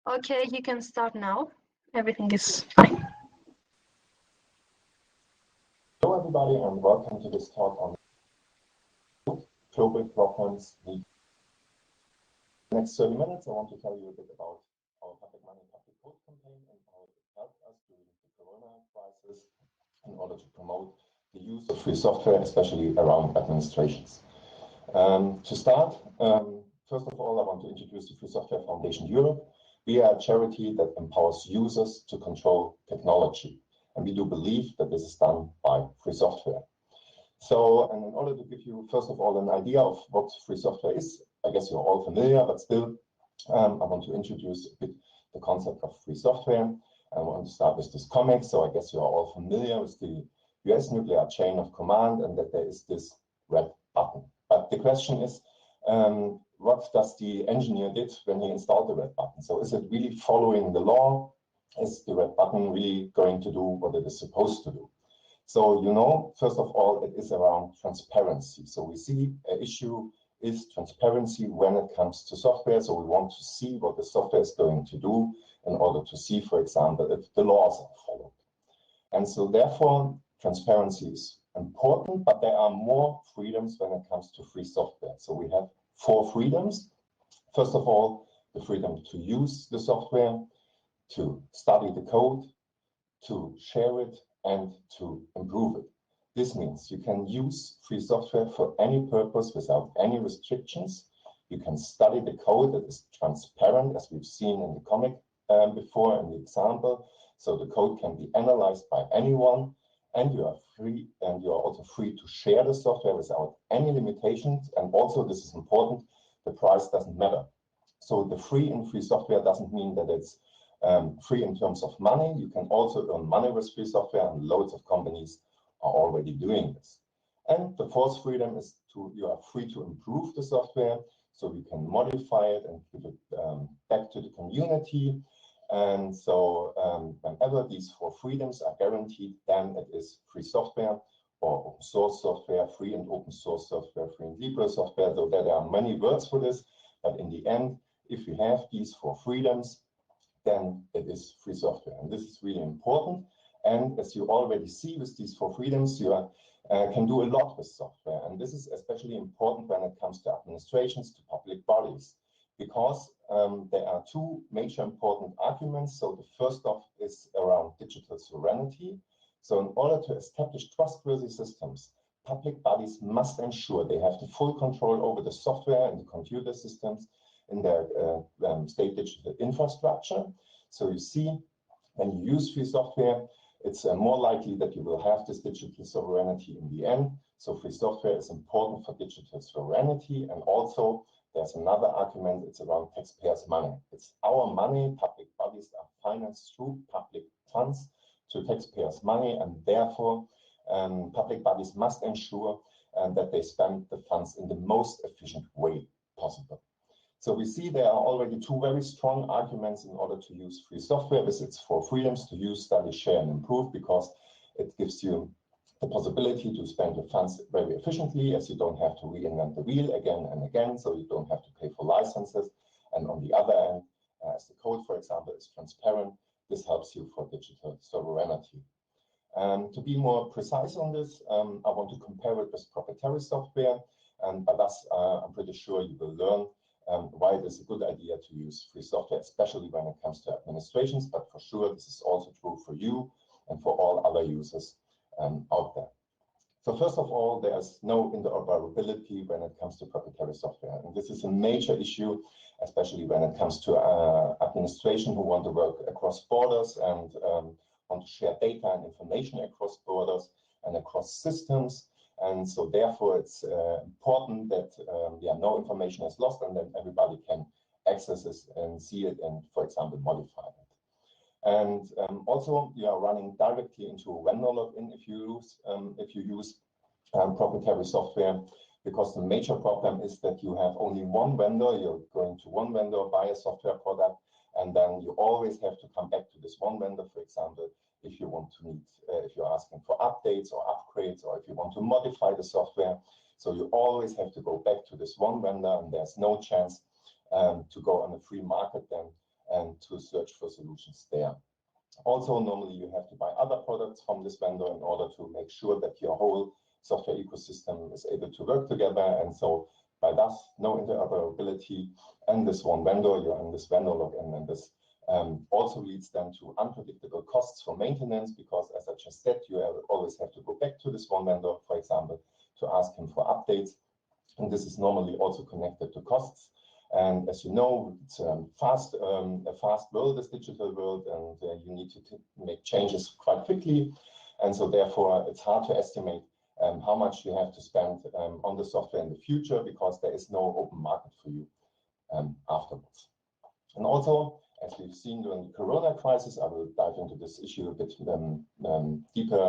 Okay, you can start now. Everything is fine. Hello, everybody, and welcome to this talk on global problems. In the next 30 minutes, I want to tell you a bit about our public money public code campaign and how it helped us during the corona crisis in order to promote the use of free software, especially around administrations. To start, first of all, I want to introduce the Free Software Foundation Europe. We are a charity that empowers users to control technology, and we do believe that this is done by free software. So, and in order to give you, first of all, an idea of what free software is, I guess you're all familiar, but still, I want to introduce a bit the concept of free software. I want to start with this comic, so I guess you are all familiar with the US nuclear chain of command and that there is this red button. But the question is, what does the engineer did when he installed the red button? So is it really following the law? Is the red button really going to do what it is supposed to do? So, you know, first of all, it is around transparency. So we see an issue is transparency when it comes to software. So we want to see what the software is going to do in order to see, for example, if the laws are followed. And so therefore, transparency is important, but there are more freedoms when it comes to free software. So we have 4 freedoms. First of all, the freedom to use the software, to study the code, to share it, and to improve it. This means you can use free software for any purpose without any restrictions. You can study the code that is transparent, as we've seen in the comic before in the example. So the code can be analyzed by anyone, and you are free, and you are also free to share the software without any limitations. And also, this is important, the price doesn't matter. So the free in free software doesn't mean that it's free in terms of money. You can also earn money with free software, and loads of companies are already doing this. And the 4th freedom is you are free to improve the software, so you can modify it and give it back to the community. And so whenever these 4 freedoms are guaranteed, then it is free software or open source software, free and open source software, free and libre software. So there are many words for this, but in the end, if you have these 4 freedoms, then it is free software. And this is really important. And as you already see with these 4 freedoms, you can do a lot with software. And this is especially important when it comes to administrations, to public bodies, because there are 2 major important arguments. So the first of is around digital sovereignty. So in order to establish trustworthy systems, public bodies must ensure they have the full control over the software and the computer systems in their state digital infrastructure. So you see, when you use free software, it's more likely that you will have this digital sovereignty in the end. So free software is important for digital sovereignty. And also, there's another argument, it's around taxpayers' money. It's our money, public bodies are financed through public funds to taxpayers' money, and therefore public bodies must ensure that they spend the funds in the most efficient way possible. So we see there are already 2 very strong arguments in order to use free software with its 4 freedoms: to use, study, share, and improve, because it gives you the possibility to spend your funds very efficiently, as you don't have to reinvent the wheel again and again, so you don't have to pay for licenses. And on the other end, as the code, for example, is transparent, this helps you for digital sovereignty. To be more precise on this, I want to compare it with proprietary software, and by thus, I'm pretty sure you will learn why it is a good idea to use free software, especially when it comes to administrations, but for sure this is also true for you and for all other users out there. So first of all, there's no interoperability when it comes to proprietary software, and this is a major issue, especially when it comes to administration who want to work across borders and want to share data and information across borders and across systems. And so therefore, it's important that no information is lost and that everybody can access it and see it and, for example, modify it. And also, you are running directly into a vendor login if you use proprietary software, because the major problem is that you have only one vendor. You're going to one vendor, buy a software product, and then you always have to come back to this one vendor, for example, if you want to if you're asking for updates or upgrades, or if you want to modify the software. So you always have to go back to this one vendor, and there's no chance to go on the free market then and to search for solutions there. Also, normally you have to buy other products from this vendor in order to make sure that your whole software ecosystem is able to work together. And so by that, no interoperability and this one vendor, you're in this vendor login, and this also leads then to unpredictable costs for maintenance, because as I just said, you always have to go back to this one vendor, for example, to ask him for updates. And this is normally also connected to costs. And as you know, it's a fast world, this digital world, and you need to make changes quite quickly. And so therefore, it's hard to estimate how much you have to spend on the software in the future, because there is no open market for you afterwards. And also, as we've seen during the Corona crisis, I will dive into this issue a bit deeper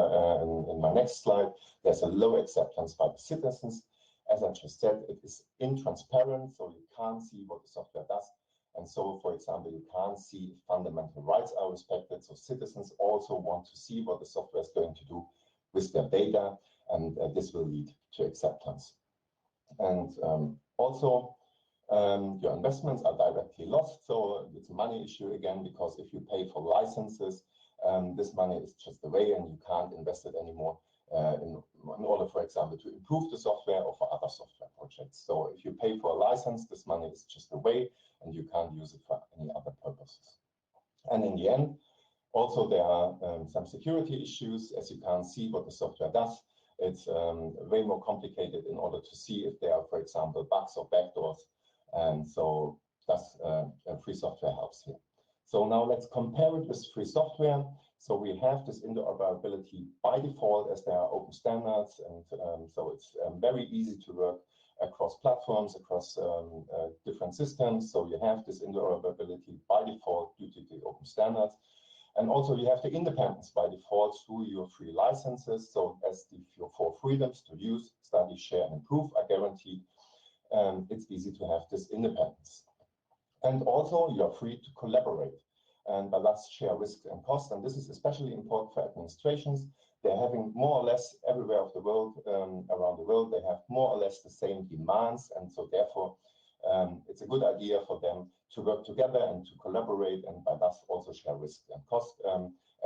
in my next slide. There's a low acceptance by the citizens. As I just said, it is intransparent, so you can't see what the software does. And so, for example, you can't see if fundamental rights are respected. So citizens also want to see what the software is going to do with their data, and this will lead to acceptance. And also, your investments are directly lost. So it's a money issue again, because if you pay for licenses, this money is just away and you can't invest it anymore in order, for example, to improve the software or for other software projects. So if you pay for a license, this money is just away and you can't use it for any other purposes. And in the end, also there are some security issues, as you can't see what the software does. It's way more complicated in order to see if there are, for example, bugs or backdoors. And so that's free software helps here. So now let's compare it with free software. So we have this interoperability by default, as there are open standards, and so it's very easy to work across platforms, across different systems. So you have this interoperability by default due to the open standards. And also you have the independence by default through your free licenses. So as your four freedoms to use, study, share, and improve are guaranteed, it's easy to have this independence. And also you're free to collaborate and by that share risk and cost. And this is especially important for administrations. They're having more or less everywhere of the world, around the world, they have more or less the same demands. And so therefore, it's a good idea for them to work together and to collaborate, and by that also share risk and cost,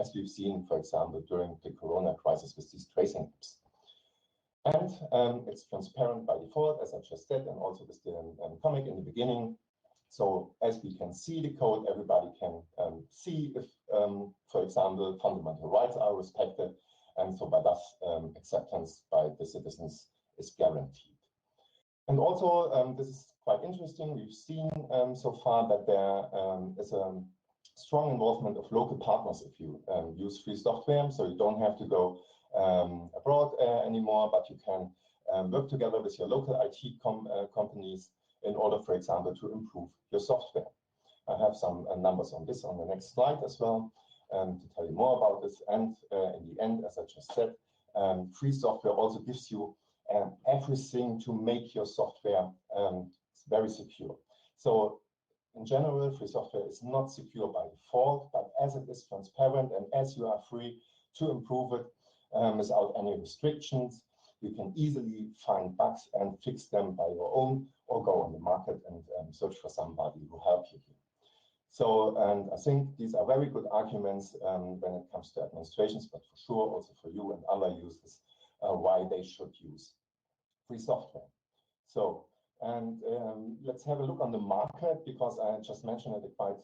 as we've seen, for example, during the Corona crisis with these tracing apps. And it's transparent by default, as I just said, and also with the comic in the beginning. So as we can see the code, everybody can see if, for example, fundamental rights are respected. And so by that, acceptance by the citizens is guaranteed. And also, this is quite interesting. We've seen so far that there is a strong involvement of local partners if you use free software. So you don't have to go abroad anymore, but you can work together with your local IT companies in order, for example, to improve your software. I have some numbers on this on the next slide as well to tell you more about this. And in the end, as I just said, free software also gives you everything to make your software very secure. So in general, free software is not secure by default, but as it is transparent and as you are free to improve it without any restrictions, you can easily find bugs and fix them by your own, or go on the market and search for somebody who helps you here. So, and I think these are very good arguments when it comes to administrations, but for sure also for you and other users, why they should use free software. So, and let's have a look on the market, because I just mentioned it quite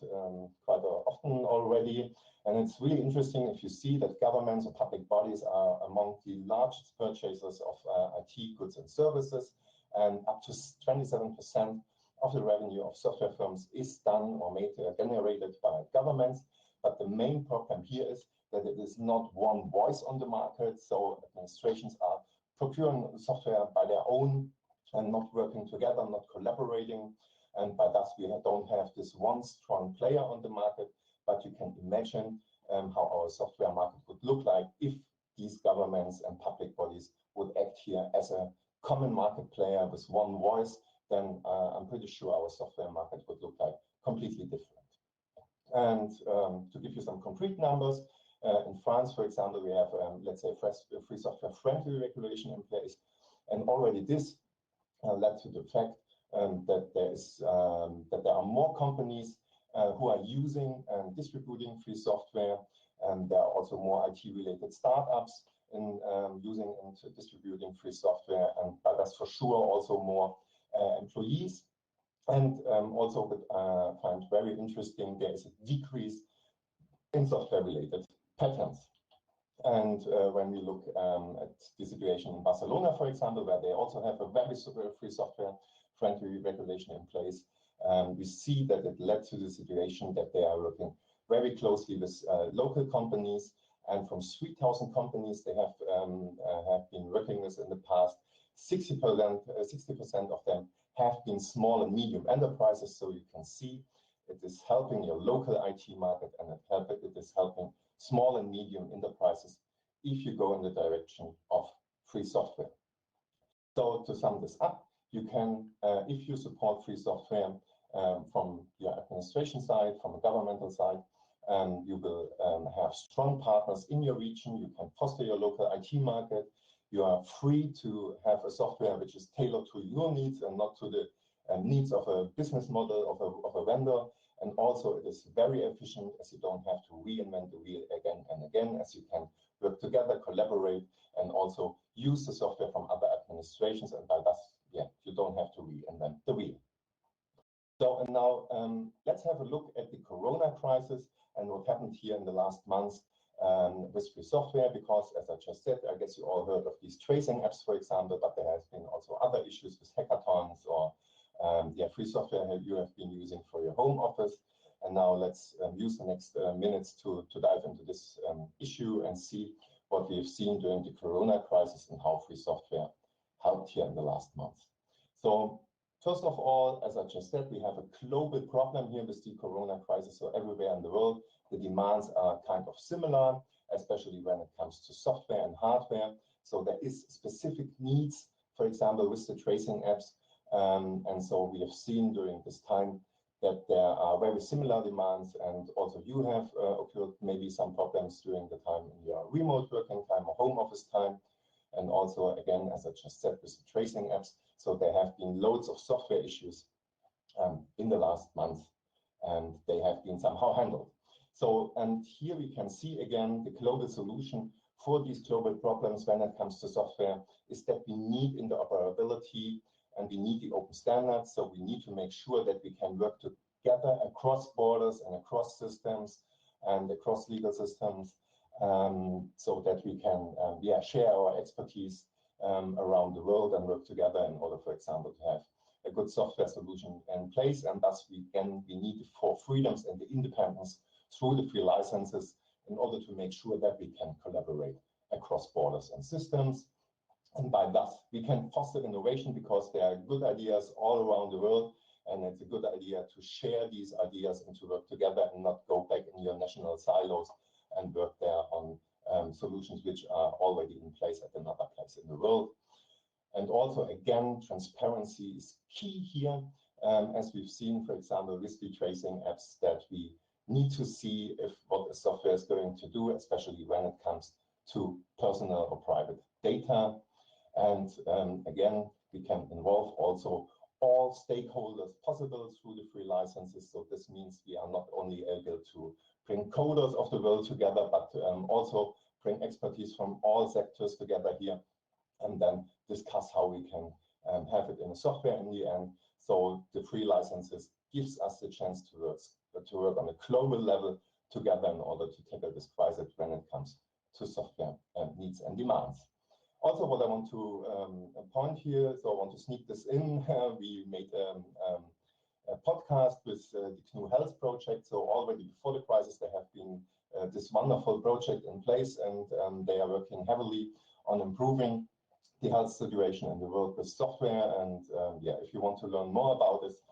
often already. And it's really interesting if you see that governments or public bodies are among the largest purchasers of IT goods and services, and up to 27% of the revenue of software firms is done or made generated by governments. But the main problem here is that it is not one voice on the market. So administrations are procuring software by their own and not working together, not collaborating. And by that, we don't have this one strong player on the market. But you can imagine how our software market would look like if these governments and public bodies would act here as a common market player with one voice. Then I'm pretty sure our software market would look like completely different. And to give you some concrete numbers, in France, for example, we have, let's say, free software friendly regulation in place. And already this led to the fact that there are more companies who are using and distributing free software, and there are also more IT-related startups in using and distributing free software, and that's for sure also more employees. And also find very interesting, there is a decrease in software-related patents. And when we look at the situation in Barcelona, for example, where they also have a very free software-friendly regulation in place, we see that it led to the situation that they are working very closely with local companies, and from 3,000 companies they have been working with in the past, 60% of them have been small and medium enterprises. So you can see it is helping your local IT market, and it is helping small and medium enterprises if you go in the direction of free software. So to sum this up, you can, if you support free software from your administration side, from a governmental side, you will have strong partners in your region. You can foster your local IT market. You are free to have a software which is tailored to your needs and not to the needs of a business model of a vendor. And also it is very efficient, as you don't have to reinvent the wheel again and again, as you can work together, collaborate, and also use the software from other administrations. And by that, you don't have to reinvent the wheel. So, and now let's have a look at the Corona crisis and what happened here in the last months with free software, because as I just said, I guess you all heard of these tracing apps, for example, but there has been also other issues with hackathons or free software you have been using for your home office. And now let's use the next minutes to dive into this issue and see what we have seen during the Corona crisis and how free software helped here in the last months. So first of all, as I just said, we have a global problem here with the Corona crisis. So everywhere in the world, the demands are kind of similar, especially when it comes to software and hardware. So there is specific needs, for example, with the tracing apps. And so we have seen during this time that there are very similar demands, and also you have occurred maybe some problems during the time in your remote working time or home office time. And also, again, as I just said, with the tracing apps, so there have been loads of software issues in the last month, and they have been somehow handled. So, and here we can see again the global solution for these global problems when it comes to software is that we need interoperability and we need the open standards. So we need to make sure that we can work together across borders and across systems and across legal systems, so that we can share our expertise around the world and work together in order, for example, to have a good software solution in place. And thus we need the four freedoms and the independence through the free licenses in order to make sure that we can collaborate across borders and systems. And by that, we can foster innovation because there are good ideas all around the world, and it's a good idea to share these ideas and to work together and not go back in your national silos and work there on solutions which are already in place at another place in the world. And also, again, transparency is key here, as we've seen, for example, with the tracing apps, that we need to see if what the software is going to do, especially when it comes to personal or private data. And again, we can involve also all stakeholders possible through the free licenses. So this means we are not only able to bring coders of the world together, but also bring expertise from all sectors together here, and then discuss how we can have it in software in the end. So the free licenses gives us the chance to work on a global level together in order to tackle this crisis when it comes to software needs and demands. Also, what I want to point here, so I want to sneak this in, we made a podcast with the GNU Health project. So already before the crisis, there have been this wonderful project in place, and they are working heavily on improving the health situation in the world with software. And if you want to learn more about this,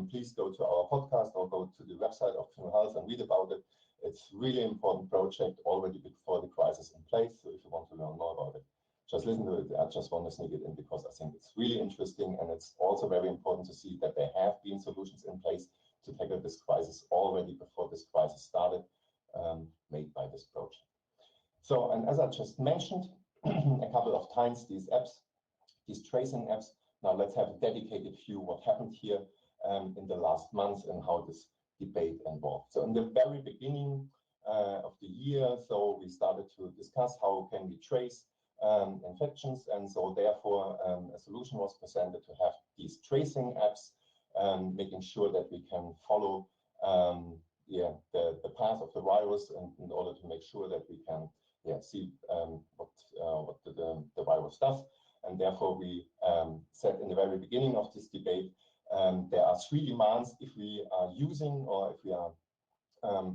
please go to our podcast or go to the website of GNU Health and read about it. It's really important project already before the crisis in place. So if you want to learn more about it, just listen to it. I just want to sneak it in because I think it's really interesting, and it's also very important to see that there have been solutions in place to tackle this crisis already before this crisis started, made by this project. So, and as I just mentioned a couple of times, these apps, these tracing apps, now let's have a dedicated view what happened here in the last months and how these debate involved. So in the very beginning of the year, so we started to discuss how can we trace infections, and so therefore a solution was presented to have these tracing apps, making sure that we can follow the path of the virus, and in order to make sure that we can see what the virus does. And therefore we said in the very beginning of this debate, there are 3 demands if we are using or if we are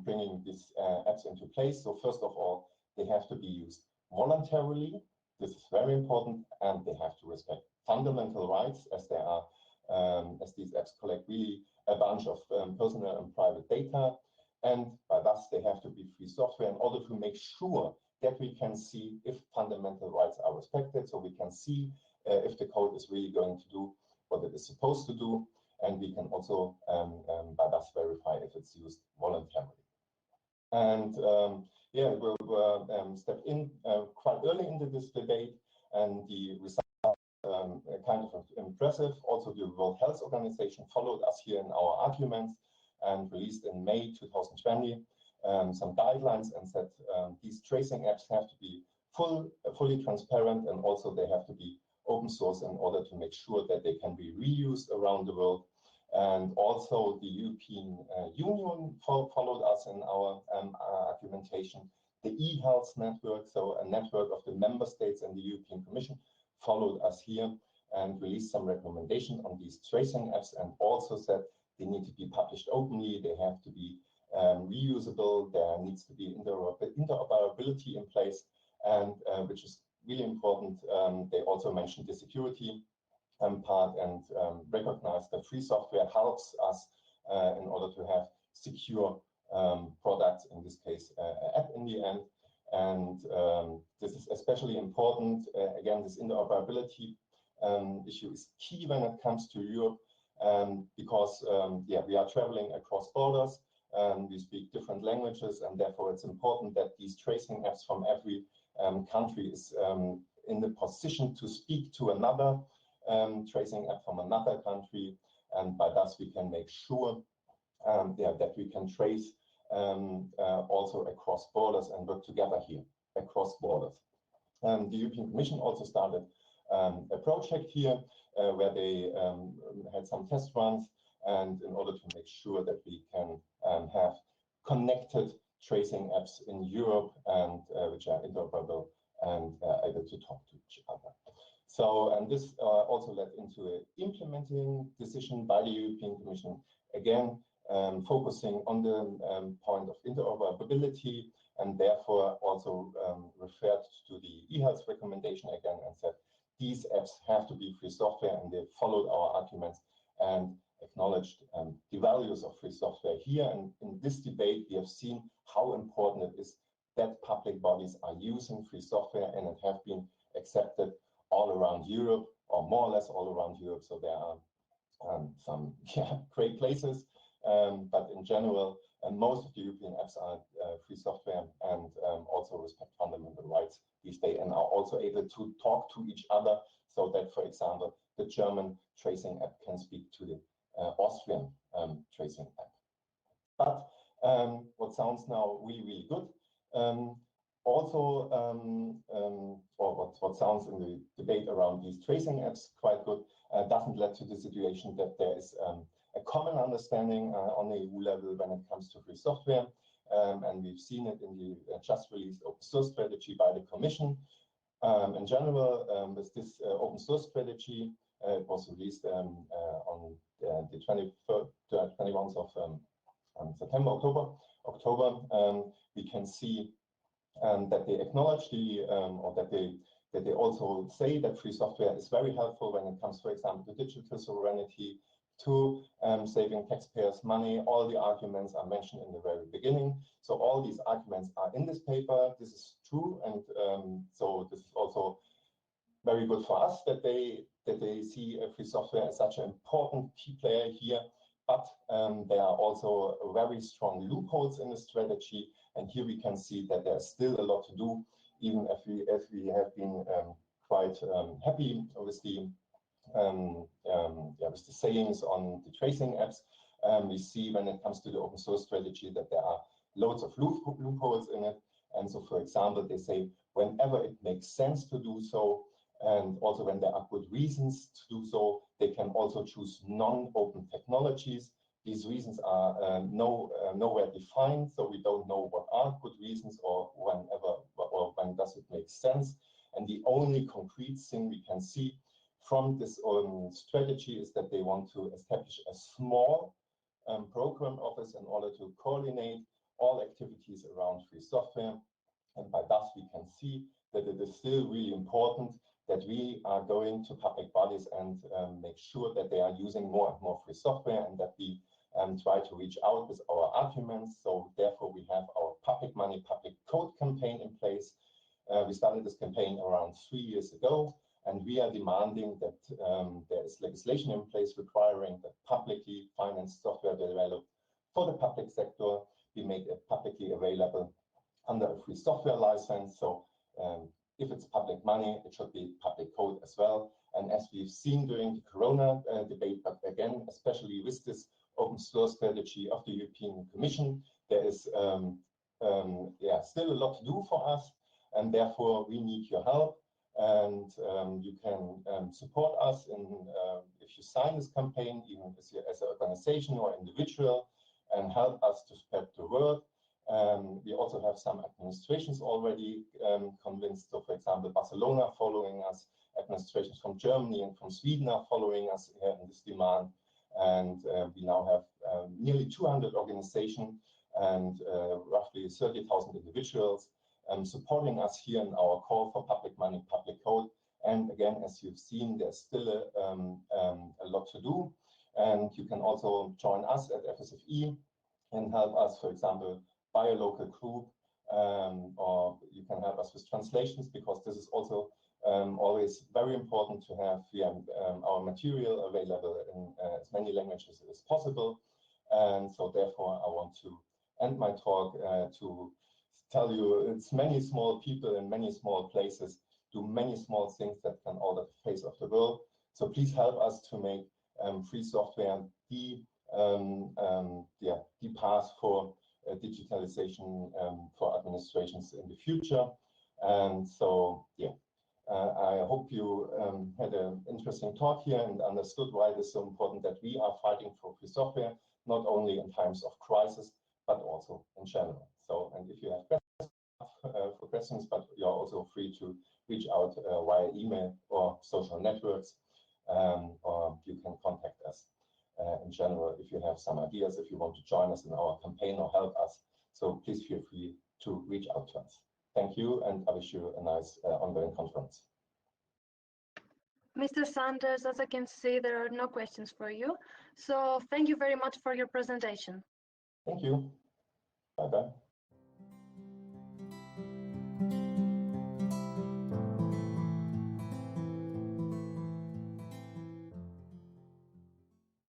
bringing these apps into place. So first of all, they have to be used voluntarily. This is very important, and they have to respect fundamental rights, as they are, as these apps collect really a bunch of personal and private data, and by thus they have to be free software in order to make sure that we can see if fundamental rights are respected, so we can see if the code is really going to do what it is supposed to do, and we can also by thus verify if it's used voluntarily. And we stepped in quite early into this debate, and the results are kind of impressive. Also, the World Health Organization followed us here in our arguments and released in May 2020 some guidelines and said these tracing apps have to be fully transparent, and also they have to be open source in order to make sure that they can be reused around the world. And also the European Union followed us in our argumentation. The e-health network, so a network of the member states and the European Commission, followed us here and released some recommendations on these tracing apps, and also said they need to be published openly, they have to be reusable, there needs to be interoperability in place, and which is really important. They also mentioned the security part, and recognize that free software helps us in order to have secure products, in this case app in the end. And this is especially important. Again, this interoperability issue is key when it comes to Europe, because we are traveling across borders, we speak different languages, and therefore it's important that these tracing apps from every country is in the position to speak to another tracing app from another country, and by thus we can make sure that we can trace also across borders and work together here across borders. The European Commission also started a project here where they had some test runs, and in order to make sure that we can have connected tracing apps in Europe, and which are interoperable and able to talk to each other. So, and this also led into an implementing decision by the European Commission, again focusing on the point of interoperability, and therefore also referred to the e-health recommendation again and said these apps have to be free software, and they followed our arguments and acknowledged the values of free software here. And in this debate, we have seen how important it is that public bodies are using free software, and it have been accepted all around Europe, or more or less all around Europe. So there are some great places, but in general, most of the European apps are free software, and also respect fundamental rights these days, and are also able to talk to each other, so that, for example, the German tracing app can speak to the Austrian tracing app. But what sounds now really, really good, or what sounds in the debate around these tracing apps quite good, doesn't lead to the situation that there is a common understanding on the EU level when it comes to free software. And we've seen it in the just released open source strategy by the Commission. In general, with this open source strategy, it was released on the 21st of September, October. We can see that they acknowledge or that they also say that free software is very helpful when it comes, for example, to digital sovereignty, to saving taxpayers' money. All the arguments are mentioned in the very beginning. So all these arguments are in this paper. This is true, and so this is also very good for us that they see free software as such an important key player here. But there are also very strong loopholes in the strategy, and here we can see that there's still a lot to do, even if we have been quite happy with the sayings on the tracing apps. We see when it comes to the open source strategy that there are loads of loopholes in it. And so, for example, they say whenever it makes sense to do so, and also when there are good reasons to do so, they can also choose non-open technologies. These reasons are nowhere defined, so we don't know what are good reasons or when does it make sense. And the only concrete thing we can see from this strategy is that they want to establish a small program office in order to coordinate all activities around free software. And by that, we can see that it is still really important that we are going to public bodies and make sure that they are using more and more free software, and that we try to reach out with our arguments. So therefore, we have our public money, public code campaign in place. We started this campaign around 3 years ago, and we are demanding that there is legislation in place requiring that publicly financed software developed for the public sector be made publicly available under a free software license. So if it's public money, it should be public code as well. And as we've seen during the Corona debate, but again, especially with this open source strategy of the European Commission, there is still a lot to do for us, and therefore we need your help. And you can support us in if you sign this campaign, even as an organization or individual, and help us to spread the word. We also have some administrations already convinced. So, for example, Barcelona following us, administrations from Germany and from Sweden are following us here in this demand. And we now have nearly 200 organizations and roughly 30,000 individuals supporting us here in our call for public money, public code. And again, as you've seen, there's still a lot to do. And you can also join us at FSFE and help us, for example, buy a local group, or you can help us with translations, because this is also always very important to have our material available in as many languages as possible. And so therefore, I want to end my talk to tell you it's many small people in many small places do many small things that can alter the face of the world. So please help us to make free software the path for digitalization for administrations in the future. And so, I hope you had an interesting talk here and understood why it is so important that we are fighting for free software, not only in times of crisis, but also in general. So, and if you have questions, but you're also free to reach out via email or social networks, or you can contact us in general if you have some ideas, if you want to join us in our campaign or help us. So please feel free to reach out to us. Thank you, and I wish you a nice ongoing conference. Mr. Sanders, as I can see, there are no questions for you. So thank you very much for your presentation. Thank you. Bye-bye.